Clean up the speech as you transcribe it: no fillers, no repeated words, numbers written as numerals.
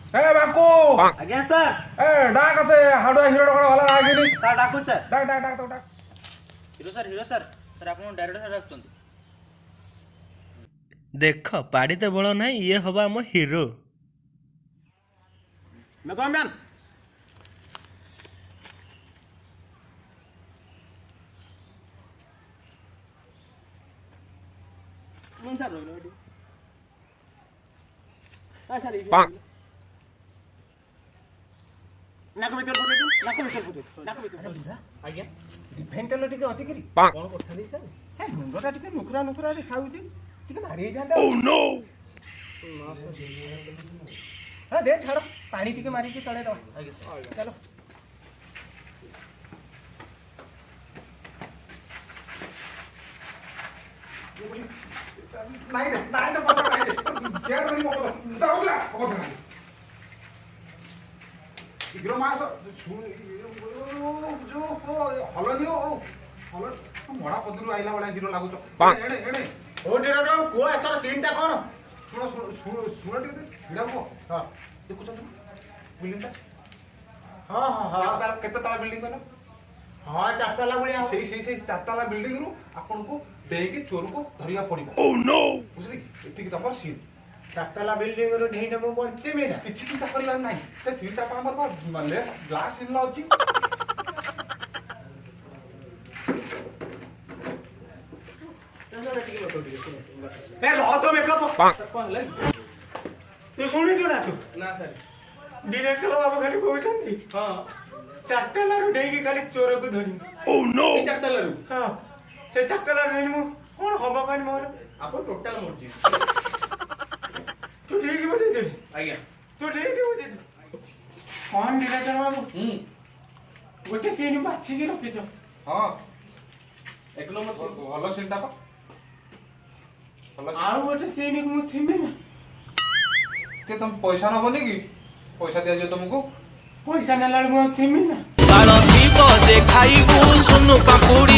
ए Baku ଆଜ୍ଞା sir. ए डाक से हाडो हिरो डकड़ वाला आगिनी ସାର୍ ଡାକୁ ସାର୍। डाक डाक डाक तो डाक ହିରୋ ସାର୍ ସାର୍ ଆପଣ ଡାଇରେକ୍ଟ ସାର୍ ଡାକୁଛନ୍ତି। ଦେଖ ପାଡ଼ିତେ ବଳ ନାହିଁ, ଇଏ ହବ ଆମ ହିରୋ। ମ୍ୟାନ୍ ସାର୍ ରହିଲ ଏଠି। ସାର୍ ନାକ ଭିତରେ ପୁରେଇ ନାକ ଭିତରେ ଆଜ୍ଞା ଡିଫେନ୍ ତେଲ ଟିକେ ଅଛି କି କଣ କରିଥାନ୍ତି ସାର୍? ହେ ମୁଣ୍ଡଟା ଟିକେ ନୁଖୁରା ଖାଉଛି, ଟିକେ ମାରି ହେଇଯାନ୍ତା। ହଁ ଦେ ଛାଡ଼, ପାଣି ଟିକେ ମାରିକି ଚଳେଇ ଦେବା। ଆଜ୍ଞା ଚାଲ। नाही नाही नाही तो पकड नाही जेड मध्ये पकड दाऊला पकड नाही इग्रो मास जो हलनी हो हल मडा पदरू आइला वाला हिरो लागुच एणे एणे ଓ ଡିରେକ୍ଟର କୁହ ଏଥର ସିନ୍ଟା କ'ଣ? ଶୁଣ ଶୁଣ ଶୁଣ ଟିକେ ଛିଡା ହୁଅ ହଁ ଦେଖୁଛ ବିଲ୍ଡିଂ ଟା ହଁ କେତେ ତାଲା ବିଲ୍ଡିଂ କହିଲ? ହଁ ଚାରିତାଲା ଭଳିଆ ସେଇ ସେଇ ସେଇ ଚାରିତାଲା ବିଲ୍ଡିଂ ରୁ ଆପଣଙ୍କୁ ଦେଇକି ଚୋରକୁ ଧରିବା ପଡିବ। ଓ नो ବୁଝିଲେ ଏତିକି ତମର ସିନ୍। ଚାରିତାଲା ବିଲ୍ଡିଂରୁ ଢେଇନେ ମୁଁ ବଞ୍ଚିବି ନା? କିଛି ଚିନ୍ତା କରିବାର ନାହିଁ, ସେ ସିନ୍ଟା ଆମର ଲେସ୍ ଗ୍ଲାସ୍ ସିନ୍ ଅଛି। ଏ ରହ ତ ମେକଅପ୍ କ'ଣ ହେଲା? ତୁ ଶୁଣିଛୁ ନା ତୁ? ନା ସାର୍। ଡିରେକ୍ଟର ବାବୁ ଖାଲି କହୁଛନ୍ତି ହଁ ଚାରିତାଲାରୁ ଡେଇକି ଖାଲି ଚୋରକୁ ଧରିବି। ଏଇ ଚାରିତାଲାରୁ ହଁ ସେ ଚାରିତାଲାରୁ ଡେଇନି ମୁଁ କ'ଣ ହବ କାନି ମୋର? ଆପଣ ଟୋଟାଲ ମରିଯିବେ। ତୁ ଠିକ୍ ବୁଝିଛୁ? ଆଜ୍ଞା ତୁ ଠିକ୍ ବୁଝିଛୁ? କ'ଣ ଡିରେକ୍ଟର ବାବୁ ଗୋଟେ ସିନ୍ ବାଛିକି ରଖିଛ? ହଁ ଏକ ନମ୍ବର ଭଲ ସିନ୍ଟା ପା ଭଲ ଆଉ ଗୋଟେ ସିନ୍ ମୁଁ ଥିବି ନା? କି ତମ ପଇସା ନବନି କି? ପଇସା ଦିଆଯିବ ତମକୁ। ପଇସା ନେଲା ବେଳକୁ ମୁଁ ଥିବି ନା? ବାଳ ଥିବ ଯେ ଖାଇବୁ ସୁନୁ ପାମ୍ପୁଡ଼ି